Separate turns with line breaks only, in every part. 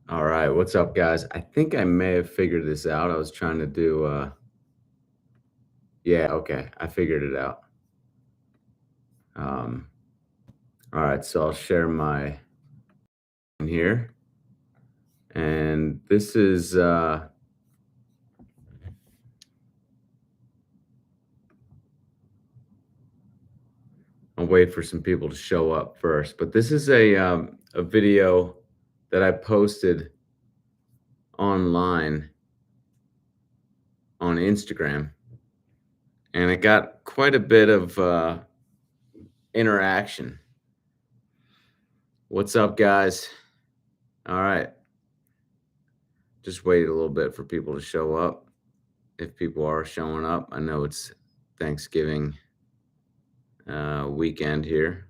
All right, what's up, guys? I think I may have figured this out. I was trying to do, yeah, okay, I figured it out. Um, all right, so I'll share my in here, and this is, I'll wait for some people to show up first, but this is a video that I posted online on Instagram, and it got quite a bit of interaction. What's up, guys? All right, just wait a little bit for people to show up. If people are showing up, I know it's Thanksgiving weekend here.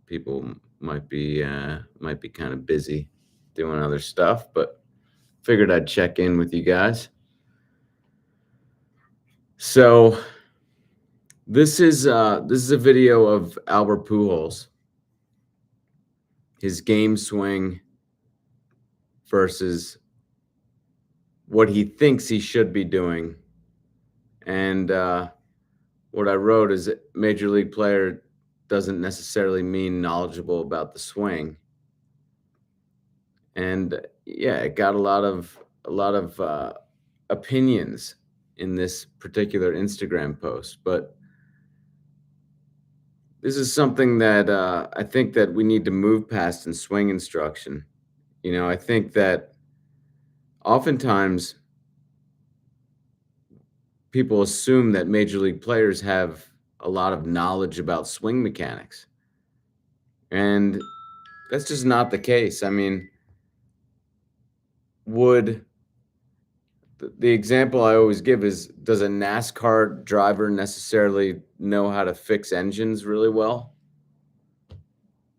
People might be kind of busy doing other stuff, but figured I'd check in with you guys. So this is a video of Albert Pujols, his game swing versus what he thinks he should be doing, and what I wrote is that major league player doesn't necessarily mean knowledgeable about the swing. And yeah, it got a lot of opinions in this particular Instagram post. But this is something that I think that we need to move past in swing instruction. I think that oftentimes people assume that major league players have a lot of knowledge about swing mechanics. And that's just not the case. I mean, would the example I always give is, does a NASCAR driver necessarily know how to fix engines really well?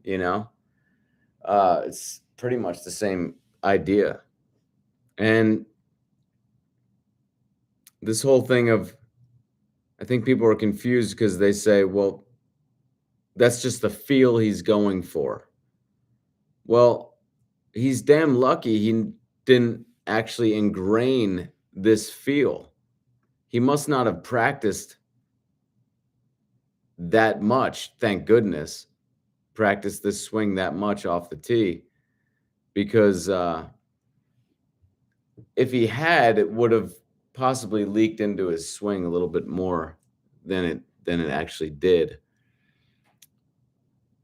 You know, it's pretty much the same idea. And this whole thing of, I think people are confused because they say, well, that's just the feel he's going for. Well, he's damn lucky he didn't actually ingrain this feel. He must not have practiced that much, thank goodness, practiced this swing that much off the tee, because if he had, it would have possibly leaked into his swing a little bit more than it actually did.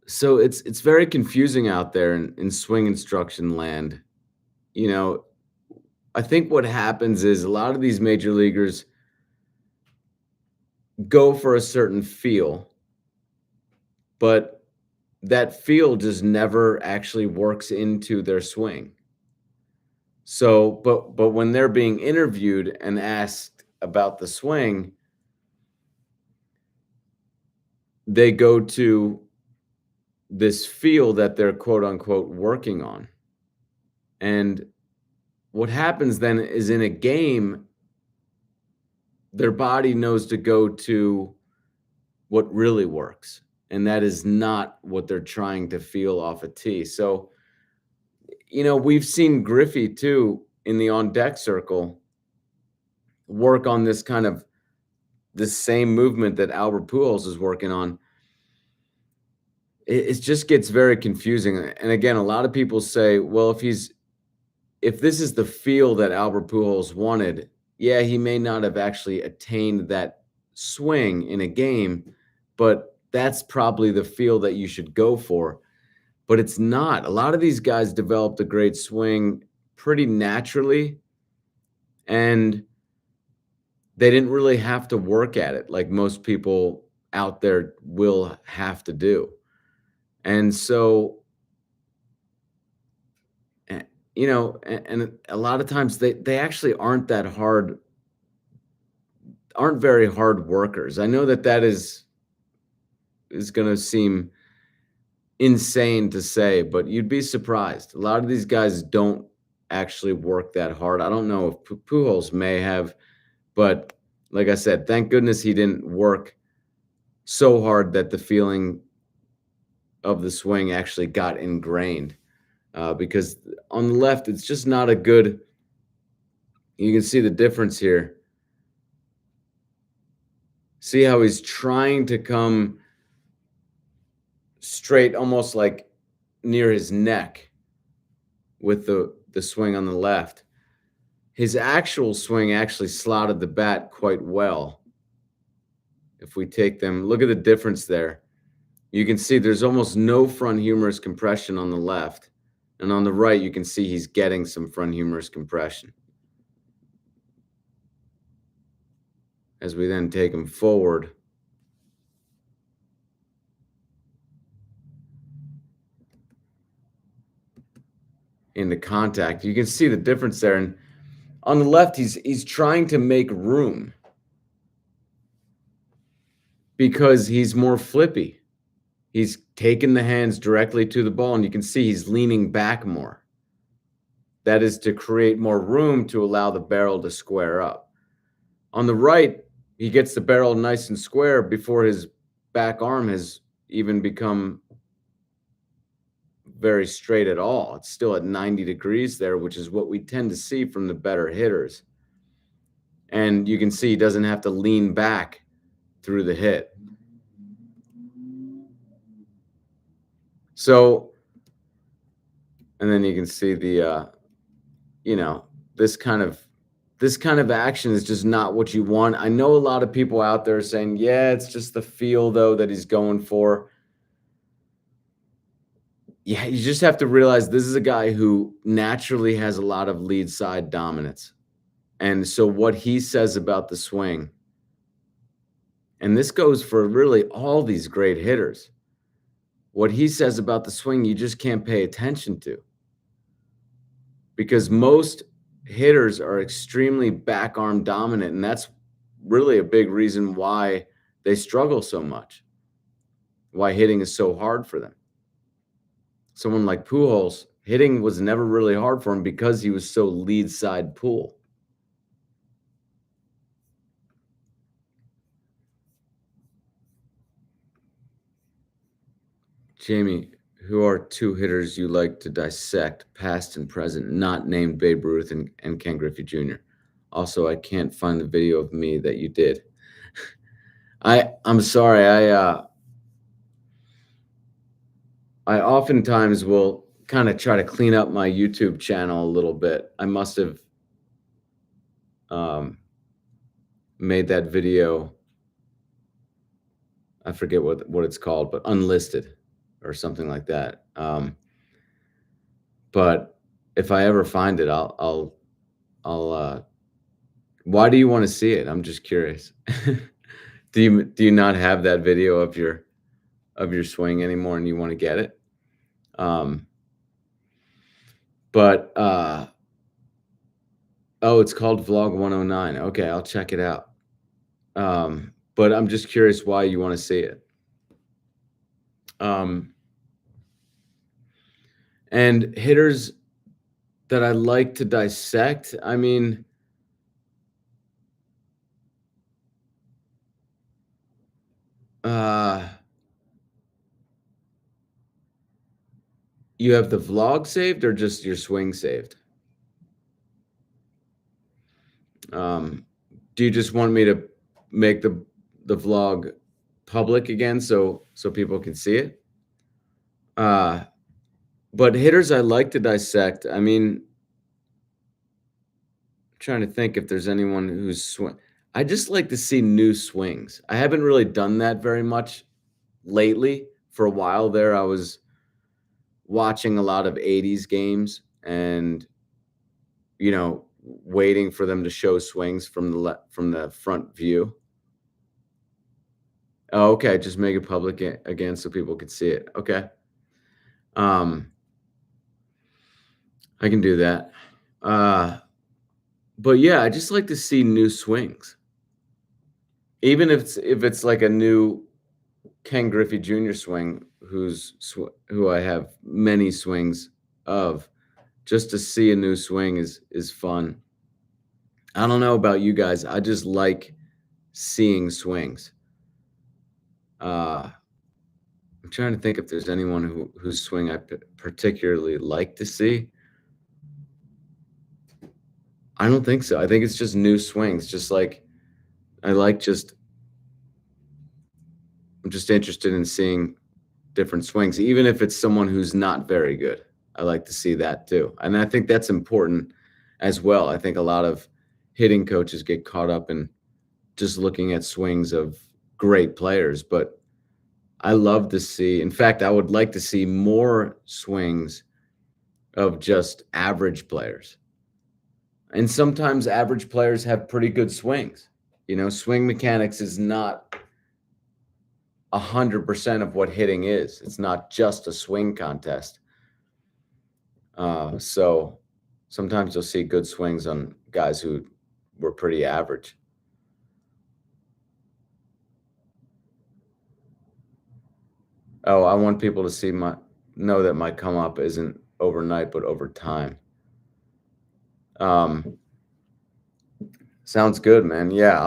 So it's very confusing out there in swing instruction land. You know, I think what happens is a lot of these major leaguers go for a certain feel, but that feel just never actually works into their swing. So, but when they're being interviewed and asked about the swing, they go to this feel that they're quote unquote working on. And what happens then is, in a game, their body knows to go to what really works. And that is not what they're trying to feel off a tee. So, we've seen Griffey too in the on deck circle work on this same movement that Albert Pujols is working on. It just gets very confusing. And again, a lot of people say, well, if this is the feel that Albert Pujols wanted, yeah, he may not have actually attained that swing in a game, but that's probably the feel that you should go for. But it's not. A lot of these guys developed a great swing pretty naturally, and they didn't really have to work at it like most people out there will have to do. And so, and a lot of times they actually aren't very hard workers. I know that is going to seem insane to say, but you'd be surprised. A lot of these guys don't actually work that hard. I don't know if Pujols may have, but like I said, thank goodness he didn't work so hard that the feeling of the swing actually got ingrained. because on the left, it's just not a good. You can see the difference here. See how he's trying to come straight, almost like near his neck with the swing on the left. His actual swing actually slotted the bat quite well. If we take them, look at the difference there. You can see there's almost no front humerus compression on the left. And on the right, you can see he's getting some front humerus compression. As we then take him forward, into contact, you can see the difference there. And on the left, he's trying to make room because he's more flippy. He's taken the hands directly to the ball, and you can see he's leaning back more. That is to create more room to allow the barrel to square up. On the right, he gets the barrel nice and square before his back arm has even become very straight at all. It's still at 90 degrees there, which is what we tend to see from the better hitters. And you can see he doesn't have to lean back through the hit. So, and then you can see the, this kind of action is just not what you want. I know a lot of people out there saying, yeah, it's just the feel though that he's going for. Yeah, you just have to realize this is a guy who naturally has a lot of lead side dominance. And so what he says about the swing, and this goes for really all these great hitters, what he says about the swing, you just can't pay attention to. Because most hitters are extremely back arm dominant, and that's really a big reason why they struggle so much, why hitting is so hard for them. Someone like Pujols, hitting was never really hard for him because he was so lead side pull. Jamie, who are two hitters you like to dissect, past and present, not named Babe Ruth and Ken Griffey Jr.? Also, I can't find the video of me that you did. I'm sorry. I oftentimes will kind of try to clean up my YouTube channel a little bit. I must have made that video. I forget what it's called, but unlisted or something like that. But if I ever find it, I'll why do you want to see it? I'm just curious. Do you not have that video of your swing anymore and you want to get it? But oh, it's called Vlog 109. Okay, I'll check it out. But I'm just curious why you want to see it. And hitters that I like to dissect, I mean, you have the vlog saved or just your swing saved? Do you just want me to make the vlog public again so people can see it? But hitters I like to dissect, I mean, I'm trying to think if there's anyone who's swing. I just like to see new swings. I haven't really done that very much lately. For a while there, I was watching a lot of 80s games and, waiting for them to show swings from the front view. Oh, okay, just make it public again so people could see it. Okay. I can do that. But yeah, I just like to see new swings. Even if it's like a new Ken Griffey Jr. swing, who I have many swings of, just to see a new swing is fun. I don't know about you guys. I just like seeing swings. I'm trying to think if there's anyone whose swing I particularly like to see? I don't think so. I think it's just new swings, just like I like just I'm just interested in seeing different swings, even if it's someone who's not very good. I like to see that too. And I think that's important as well. I think a lot of hitting coaches get caught up in just looking at swings of great players, but I love to see, in fact, I would like to see more swings of just average players. And sometimes average players have pretty good swings. Swing mechanics is not 100% of what hitting is. It's not just a swing contest. So sometimes you'll see good swings on guys who were pretty average. Oh, I want people to know that my come up isn't overnight, but over time. Um, Sounds good, man. Yeah,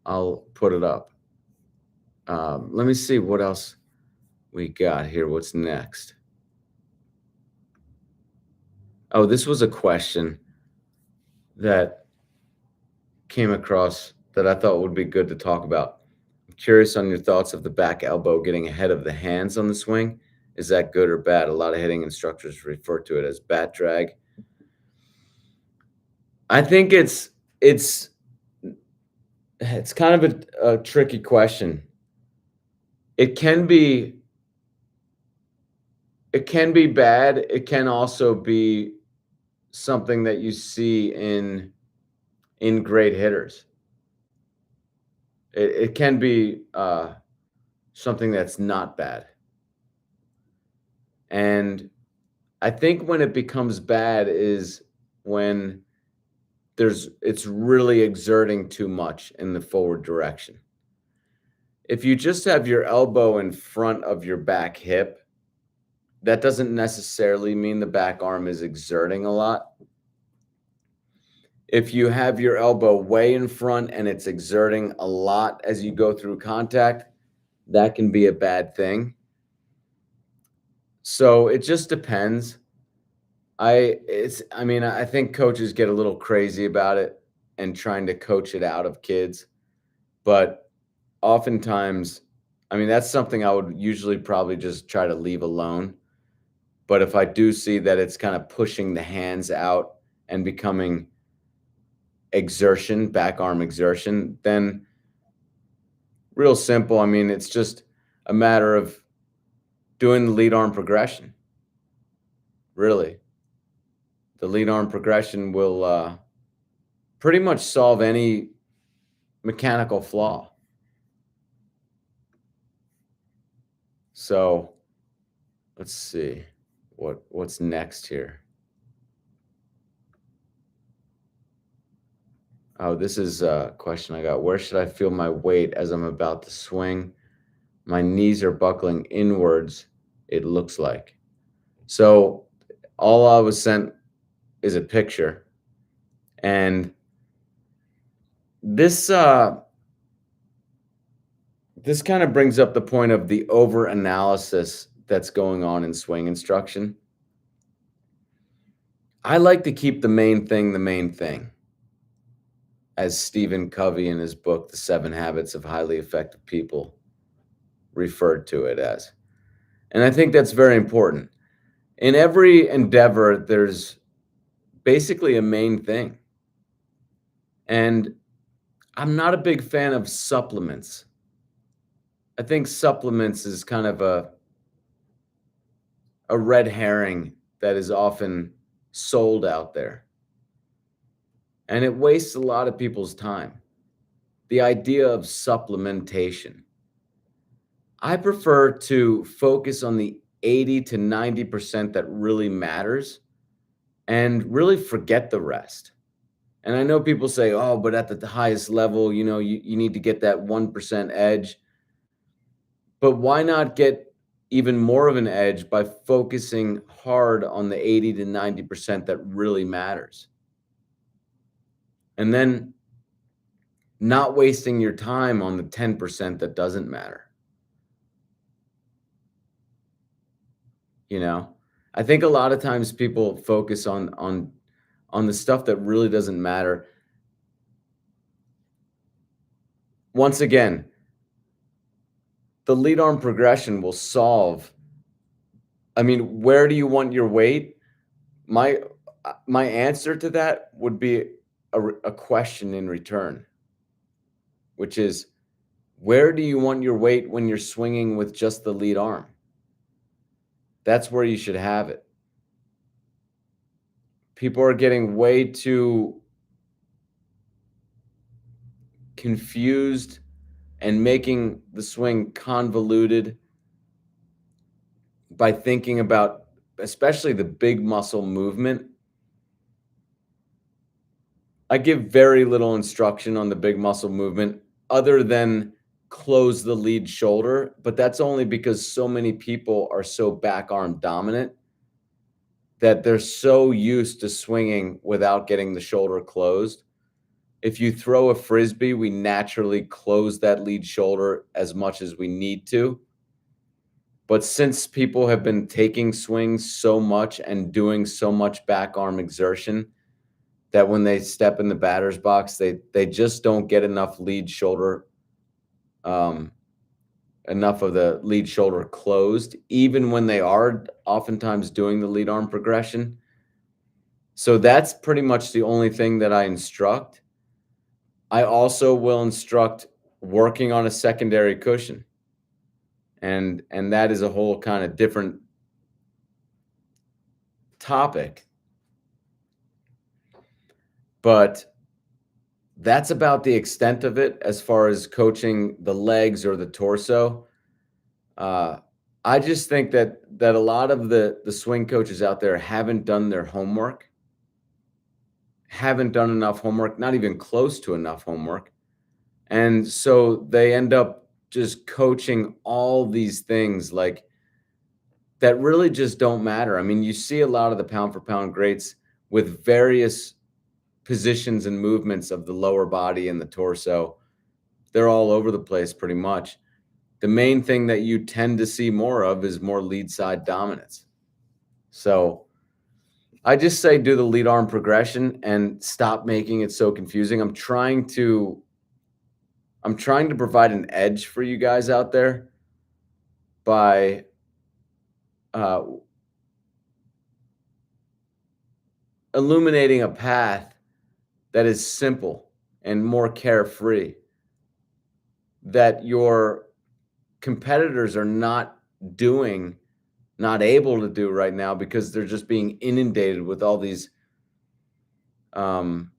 I'll put it up. Let me see what else we got here. What's next? Oh, this was a question that came across that I thought would be good to talk about. I'm curious on your thoughts of the back elbow getting ahead of the hands on the swing. Is that good or bad? A lot of hitting instructors refer to it as bat drag. I think it's kind of a tricky question. It can be it can be bad. It can also be something that you see in great hitters. It can be something that's not bad. And I think when it becomes bad is when it's really exerting too much in the forward direction. If you just have your elbow in front of your back hip, that doesn't necessarily mean the back arm is exerting a lot. If you have your elbow way in front and it's exerting a lot as you go through contact, that can be a bad thing. So it just depends. I think coaches get a little crazy about it and trying to coach it out of kids, but oftentimes, that's something I would usually probably just try to leave alone. But if I do see that it's kind of pushing the hands out and becoming exertion, back arm exertion, then real simple. It's just a matter of doing the lead arm progression. Really. The lead arm progression will pretty much solve any mechanical flaw. So let's see what's next here. Oh, this is a question I got. Where should I feel my weight as I'm about to swing? My knees are buckling inwards, it looks like. So all I was sent is a picture. And this this kind of brings up the point of the over analysis that's going on in swing instruction. I like to keep the main thing, as Stephen Covey in his book, The 7 Habits of Highly Effective People, referred to it as. And I think that's very important. In every endeavor, there's basically a main thing. And I'm not a big fan of supplements. I think supplements is kind of a red herring that is often sold out there. And it wastes a lot of people's time. The idea of supplementation. I prefer to focus on the 80 to 90% that really matters and really forget the rest. And I know people say, oh, but at the highest level, you need to get that 1% edge. But why not get even more of an edge by focusing hard on the 80 to 90% that really matters? And then not wasting your time on the 10% that doesn't matter. you know? I think a lot of times people focus on the stuff that really doesn't matter. Once again, the lead arm progression will solve. I mean, where do you want your weight? My my answer to that would be a question in return, which is, where do you want your weight when you're swinging with just the lead arm? That's where you should have it. People are getting way too confused and making the swing convoluted by thinking about especially the big muscle movement. I give very little instruction on the big muscle movement other than close the lead shoulder, but that's only because so many people are so back arm dominant that they're so used to swinging without getting the shoulder closed. If you throw a frisbee, we naturally close that lead shoulder as much as we need to. But since people have been taking swings so much and doing so much back arm exertion, that when they step in the batter's box, they just don't get enough lead shoulder, enough of the lead shoulder closed, even when they are oftentimes doing the lead arm progression. So that's pretty much the only thing that I instruct. I also will instruct working on a secondary cushion. And that is a whole kind of different topic. But that's about the extent of it as far as coaching the legs or the torso. Uh, I just think that a lot of the swing coaches out there haven't done their homework, haven't done enough homework, not even close to enough homework. And so they end up just coaching all these things like that really just don't matter. I mean, you see a lot of the pound for pound greats with various positions and movements of the lower body and the torso. They're all over the place pretty much. The main thing that you tend to see more of is more lead side dominance. So I just say do the lead arm progression and stop making it so confusing. I'm trying to provide an edge for you guys out there by uh, illuminating a path that is simple and more carefree that your competitors are not doing, not able to do right now because they're just being inundated with all um,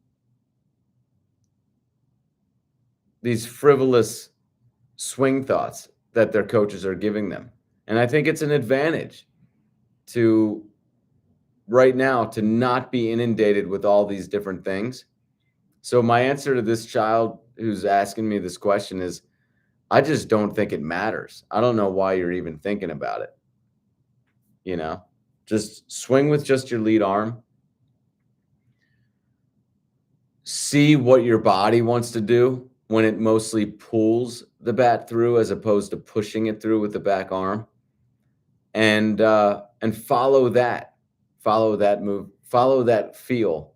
these frivolous swing thoughts that their coaches are giving them. And I think it's an advantage to right now to not be inundated with all these different things. So my answer to this child who's asking me this question is I just don't think it matters. I don't know why you're even thinking about it. You know, just swing with just your lead arm. See what your body wants to do when it mostly pulls the bat through as opposed to pushing it through with the back arm. And follow that move, follow that feel,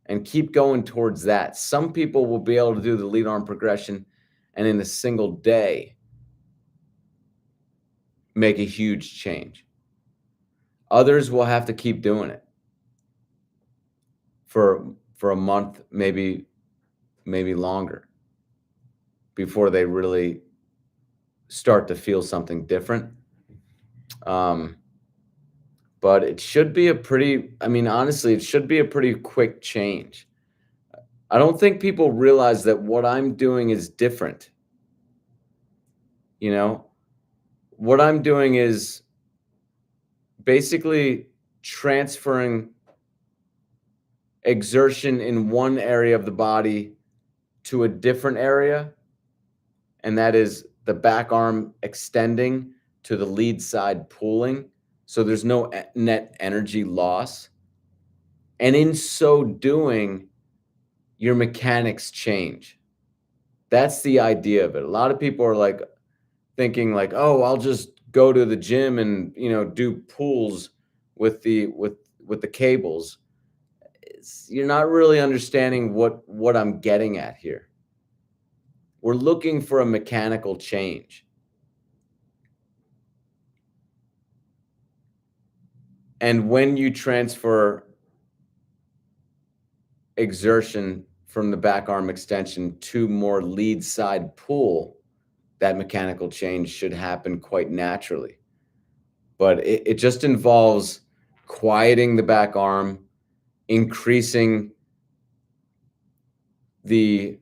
and keep going towards that. Some people will be able to do the lead arm progression and in a single day make a huge change. Others will have to keep doing it for a month, maybe longer before they really start to feel something different. But it should be I mean, honestly, it should be a pretty quick change. I don't think people realize that what I'm doing is different. You know, what I'm doing is basically transferring exertion in one area of the body to a different area, and that is the back arm extending to the lead side pulling. So there's no net energy loss. And in so doing, your mechanics change. That's the idea of it. A lot of people are like thinking like, oh, I'll just go to the gym and, do pulls with the cables. You're not really understanding what I'm getting at here. We're looking for a mechanical change. And when you transfer exertion from the back arm extension to more lead side pull, that mechanical change should happen quite naturally. But it just involves quieting the back arm, increasing the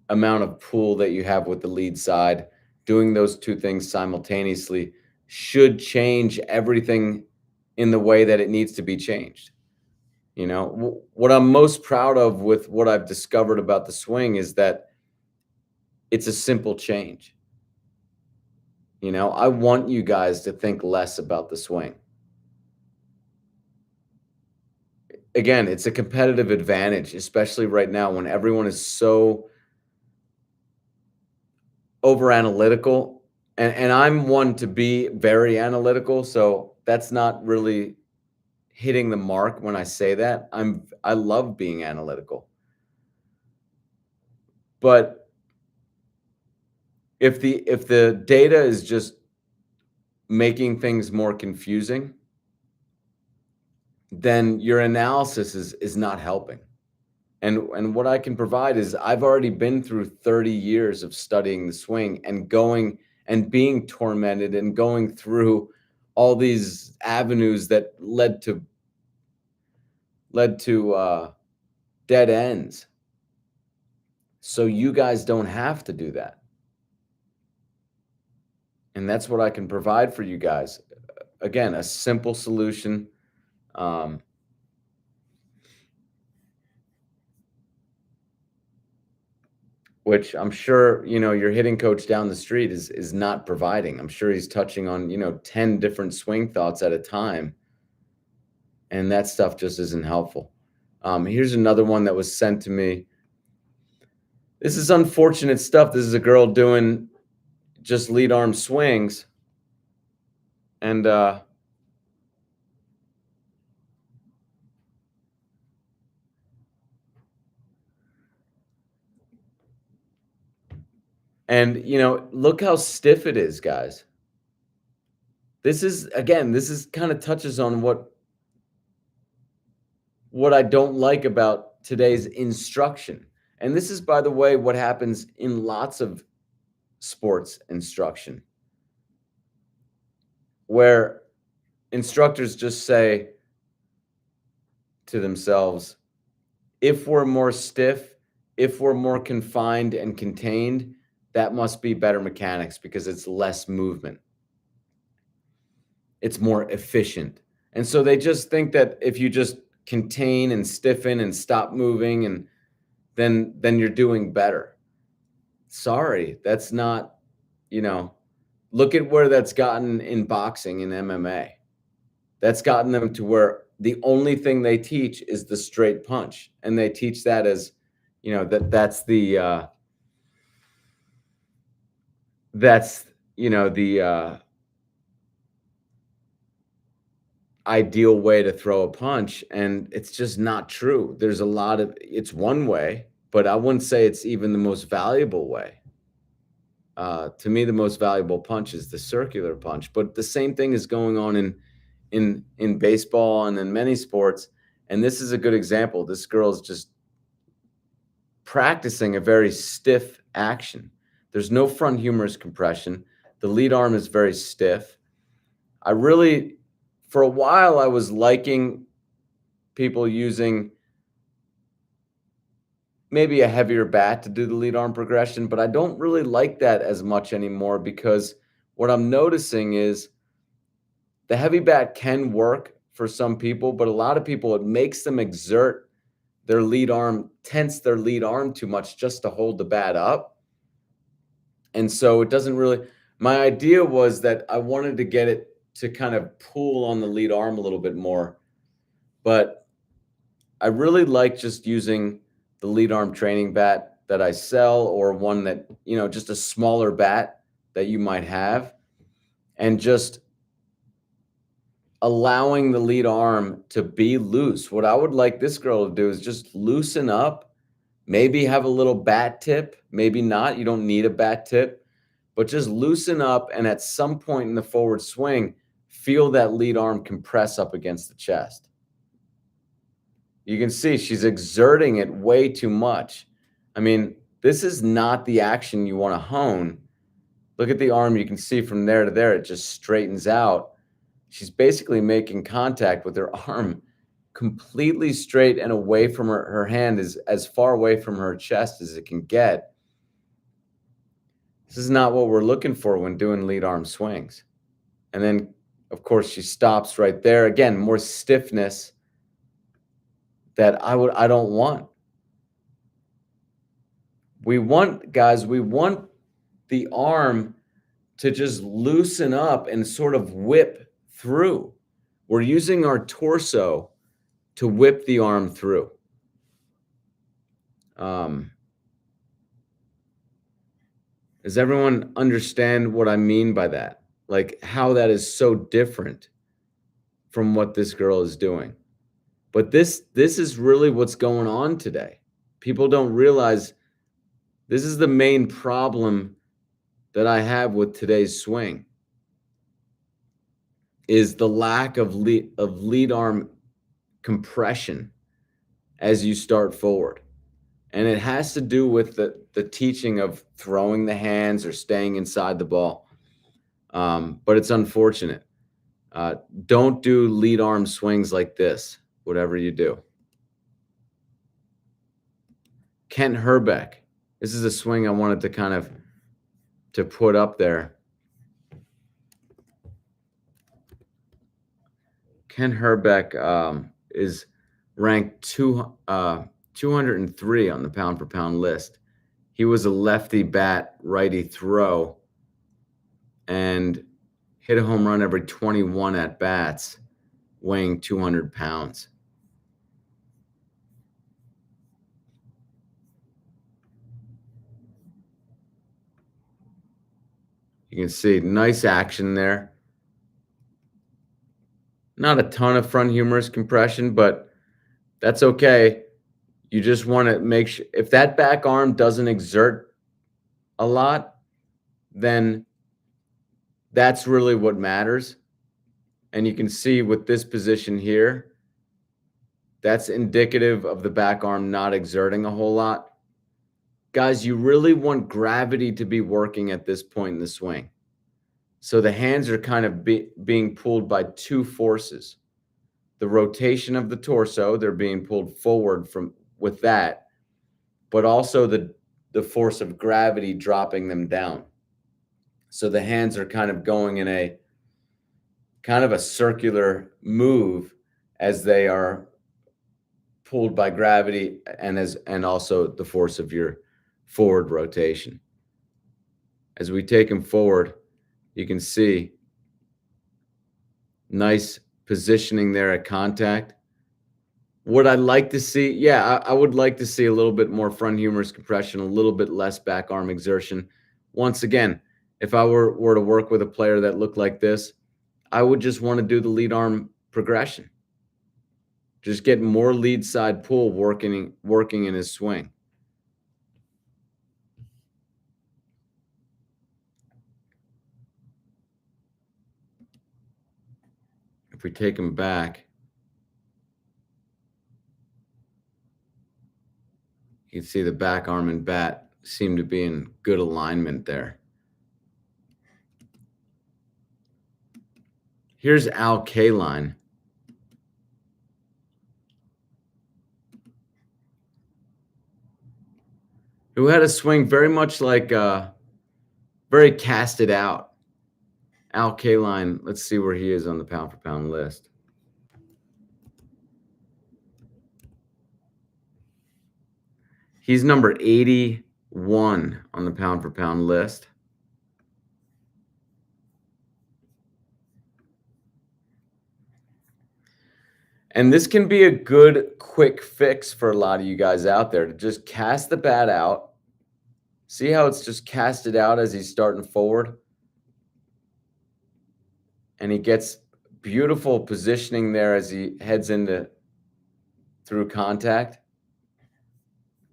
amount of pull that you have with the lead side. Doing those two things simultaneously should change everything in the way that it needs to be changed. What I'm most proud of with what I've discovered about the swing is that it's a simple change. I want you guys to think less about the swing. Again, it's a competitive advantage, especially right now when everyone is so over analytical. And I'm one to be very analytical. So that's not really hitting the mark when I say that. I love being analytical. But if the data is just making things more confusing, then your analysis is not helping. And what I can provide is I've already been through 30 years of studying the swing and going and being tormented and going through all these avenues that led to dead ends. So you guys don't have to do that. And that's what I can provide for you guys. Again, a simple solution. Which I'm sure, your hitting coach down the street is not providing. I'm sure he's touching on, 10 different swing thoughts at a time. And that stuff just isn't helpful. Here's another one that was sent to me. This is unfortunate stuff. This is a girl doing just lead arm swings. And look how stiff it is, guys. This is kind of touches on what I don't like about today's instruction. And this is, by the way, what happens in lots of sports instruction, where instructors just say to themselves, if we're more stiff, if we're more confined and contained, that must be better mechanics because it's less movement. It's more efficient. And so they just think that if you just contain and stiffen and stop moving, and then you're doing better. Sorry, that's not, look at where that's gotten in boxing and MMA. That's gotten them to where the only thing they teach is the straight punch. And they teach that as, that's the ideal way to throw a punch, and it's just not true. It's one way, but I wouldn't say it's even the most valuable way. To me, the most valuable punch is the circular punch, but the same thing is going on in baseball and in many sports. And this is a good example. This girl's just practicing a very stiff action. There's no front humerus compression. The lead arm is very stiff. For a while, I was liking people using maybe a heavier bat to do the lead arm progression, but I don't really like that as much anymore, because what I'm noticing is the heavy bat can work for some people, but a lot of people, it makes them exert their lead arm, tense their lead arm too much just to hold the bat up. And so it doesn't really, my idea was that I wanted to get it to kind of pull on the lead arm a little bit more. But I really like just using the lead arm training bat that I sell, or one that, just a smaller bat that you might have. and just allowing the lead arm to be loose. What I would like this girl to do is just loosen up, maybe have a little bat tip, maybe not. You don't need a bat tip, but just loosen up. And at some point in the forward swing, feel that lead arm compress up against the chest. You can see she's exerting it way too much. I mean, this is not the action you want to hone. Look at the arm. You can see from there to there, it just straightens out. She's basically making contact with her arm completely straight and away from her hand, is as far away from her chest as it can get. This is not what we're looking for when doing lead arm swings. And then, of course, she stops right there. Again, more stiffness that I don't want. We want, guys, we want the arm to just loosen up and sort of whip through. We're using our torso to whip the arm through. Does everyone understand what I mean by that? Like how that is so different from what this girl is doing. But this is really what's going on today. People don't realize this is the main problem that I have with today's swing is the lack of lead arm compression as you start forward. And it has to do with the teaching of throwing the hands or staying inside the ball. But it's unfortunate. Don't do lead arm swings like this, whatever you do. Kent Herbeck. This is a swing I wanted to kind of to put up there. Kent Herbeck is ranked 203 on the pound for pound list. He was a lefty bat, righty throw, and hit a home run every 21 at bats, weighing 200 pounds. You can see nice action there. Not a ton of front humerus compression, but that's okay. You just want to make sure if that back arm doesn't exert a lot, then that's really what matters. And you can see with this position here, that's indicative of the back arm not exerting a whole lot. Guys, you really want gravity to be working at this point in the swing. So the hands are kind of being pulled by two forces. The rotation of the torso, they're being pulled forward with that, but also the force of gravity dropping them down. So the hands are kind of going in a kind of a circular move as they are pulled by gravity and also the force of your forward rotation. As we take them forward, you can see nice positioning there at contact. What I'd like to see, yeah, I would like to see a little bit more front humerus compression, a little bit less back arm exertion. Once again, if I were to work with a player that looked like this, I would just want to do the lead arm progression. Just get more lead side pull working in his swing. If we take him back, you can see the back arm and bat seem to be in good alignment there. Here's Al Kaline. Who had a swing very much like very casted out. Al Kaline, let's see where he is on the pound for pound list. He's number 81 on the pound for pound list. And this can be a good quick fix for a lot of you guys out there to just cast the bat out. See how it's just casted out as he's starting forward? and he gets beautiful positioning there as he heads into through contact.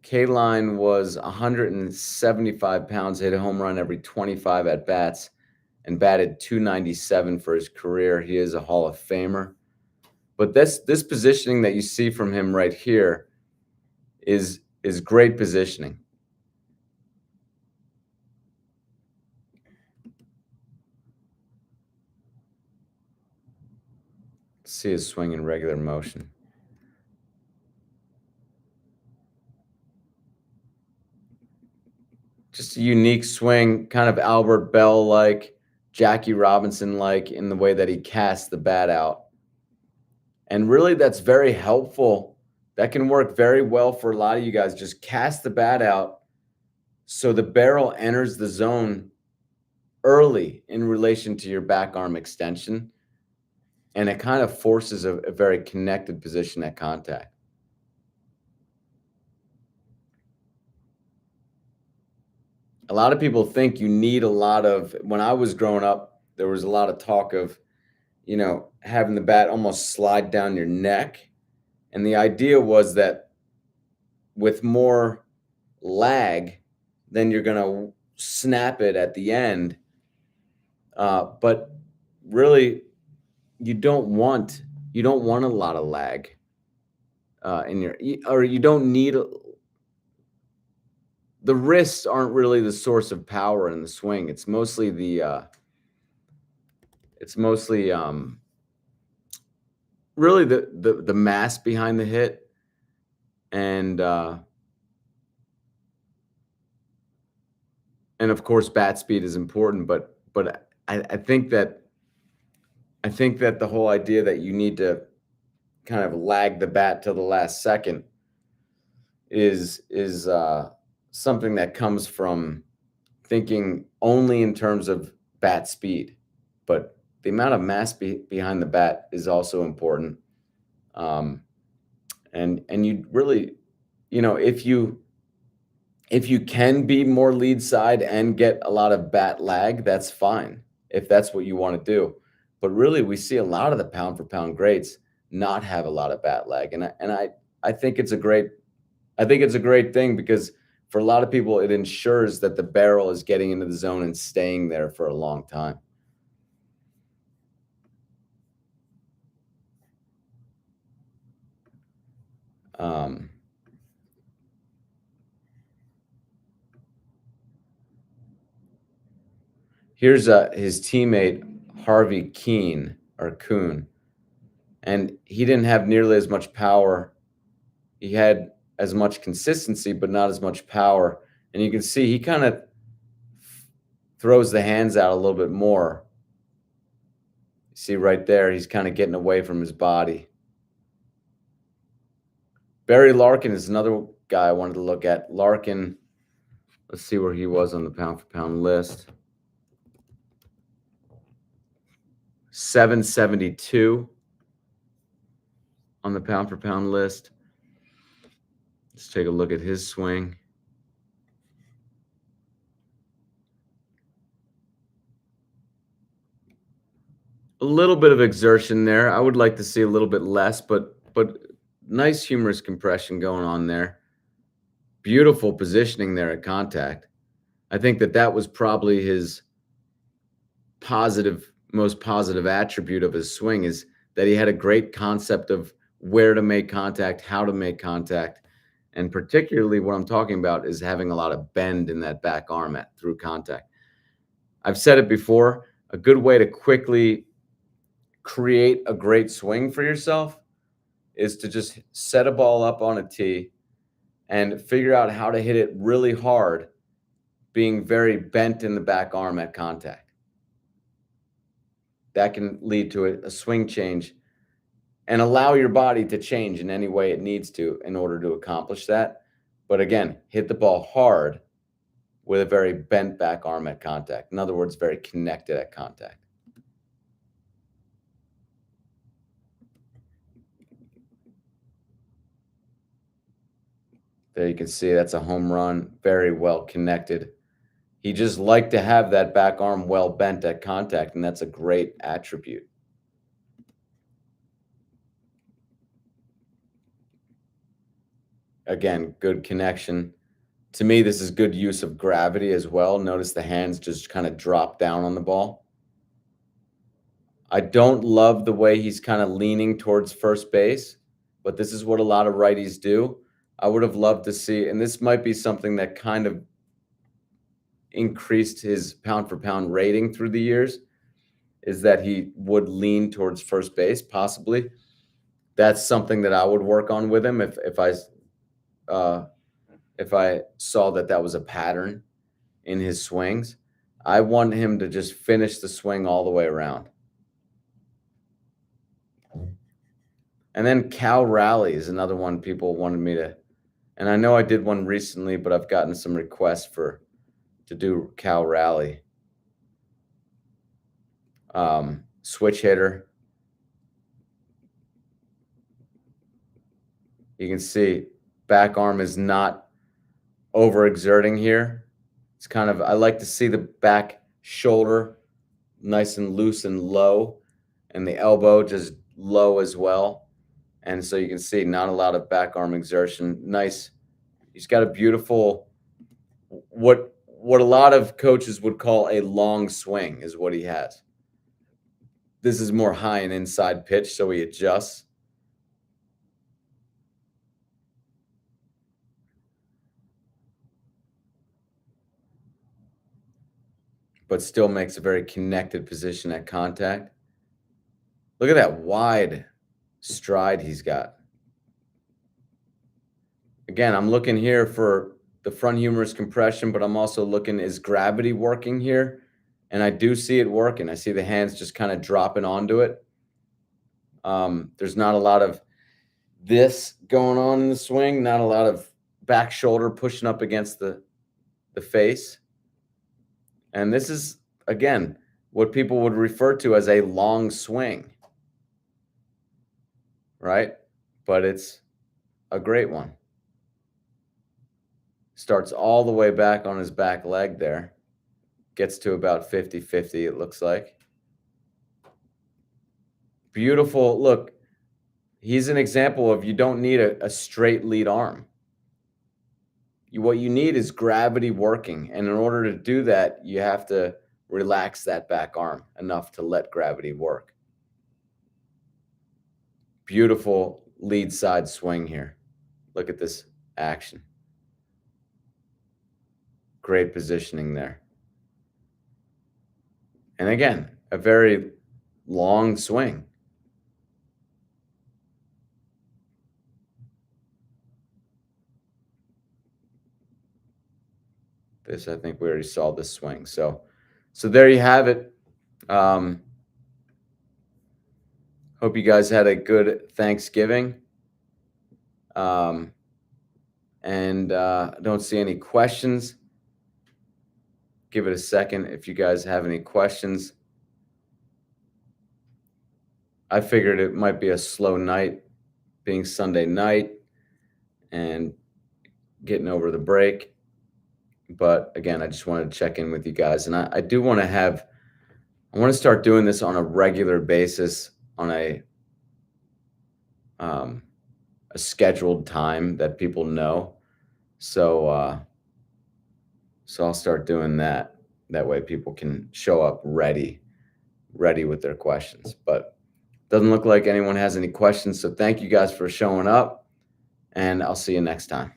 K-Line was 175 pounds, hit a home run every 25 at bats, and batted 297 for his career. He is a Hall of Famer. But this positioning that you see from him right here is great positioning. See his swing in regular motion. Just a unique swing, kind of Albert Bell like, Jackie Robinson like in the way that he casts the bat out. And really, that's very helpful. That can work very well for a lot of you guys. Just cast the bat out so the barrel enters the zone early in relation to your back arm extension. And it kind of forces a very connected position at contact. A lot of people think you need a lot of, when I was growing up, there was a lot of talk of, having the bat almost slide down your neck. And the idea was that with more lag, then you're going to snap it at the end. But really, you don't want a lot of lag in your, or you don't need the wrists aren't really the source of power in the swing. It's mostly really the mass behind the hit, and of course bat speed is important. But I think that the whole idea that you need to kind of lag the bat till the last second is something that comes from thinking only in terms of bat speed, but the amount of mass behind the bat is also important. And you really, if you can be more lead side and get a lot of bat lag, that's fine if that's what you want to do. But really, we see a lot of the pound for pound greats not have a lot of bat lag, and I think it's a great thing, because for a lot of people, it ensures that the barrel is getting into the zone and staying there for a long time. Um, Here's his teammate Harvey Kuhn, and he didn't have nearly as much power. He had as much consistency, but not as much power. And you can see he kind of throws the hands out a little bit more. See right there, he's kind of getting away from his body. Barry Larkin is another guy I wanted to look at. Larkin, let's see where he was on the pound for pound list. 772 on the pound for pound list. Let's take a look at his swing. A little bit of exertion there. I would like to see a little bit less, but nice humorous compression going on there. Beautiful positioning there at contact. I think that was probably his most positive attribute of his swing, is that he had a great concept of where to make contact, how to make contact. And particularly what I'm talking about is having a lot of bend in that back arm through contact. I've said it before, a good way to quickly create a great swing for yourself is to just set a ball up on a tee and figure out how to hit it really hard, being very bent in the back arm at contact. That can lead to a swing change, and allow your body to change in any way it needs to in order to accomplish that. But again, hit the ball hard with a very bent back arm at contact. In other words, very connected at contact. There you can see that's a home run, very well connected He just liked to have that back arm well bent at contact, and that's a great attribute. Again, good connection. To me, this is good use of gravity as well. Notice the hands just kind of drop down on the ball. I don't love the way he's kind of leaning towards first base, but this is what a lot of righties do. I would have loved to see, and this might be something that kind of increased his pound for pound rating through the years, is that he would lean towards first base, possibly. That's something that I would work on with him uh, if I saw that that was a pattern in his swings. I want him to just finish the swing all the way around. And then cow rally is another one people wanted me to, and I know I did one recently, but I've gotten some requests to do cow rally. Switch hitter. You can see back arm is not overexerting here. It's kind of, I like to see the back shoulder nice and loose and low, and the elbow just low as well. And so you can see not a lot of back arm exertion. Nice. He's got a beautiful, what a lot of coaches would call a long swing is what he has. This is more high and inside pitch, so he adjusts. But still makes a very connected position at contact. Look at that wide stride he's got. Again, I'm looking here for the front humerus compression, but I'm also looking, is gravity working here? And I do see it working. I see the hands just kind of dropping onto it. There's not a lot of this going on in the swing, not a lot of back shoulder pushing up against the face. And this is, again, what people would refer to as a long swing, right? But it's a great one. Starts all the way back on his back leg there. Gets to about 50-50, it looks like. Beautiful. Look, he's an example of, you don't need a straight lead arm. What you need is gravity working. And in order to do that, you have to relax that back arm enough to let gravity work. Beautiful lead side swing here. Look at this action. Great positioning there. And again, a very long swing. This, I think we already saw this swing. So there you have it. Hope you guys had a good Thanksgiving. And don't see any questions. Give it a second if you guys have any questions. I figured it might be a slow night, being Sunday night and getting over the break. But again, I just wanted to check in with you guys. And I do want to I want to start doing this on a regular basis, on a scheduled time that people know. So I'll start doing that. That way people can show up ready with their questions. But doesn't look like anyone has any questions. So thank you guys for showing up, and I'll see you next time.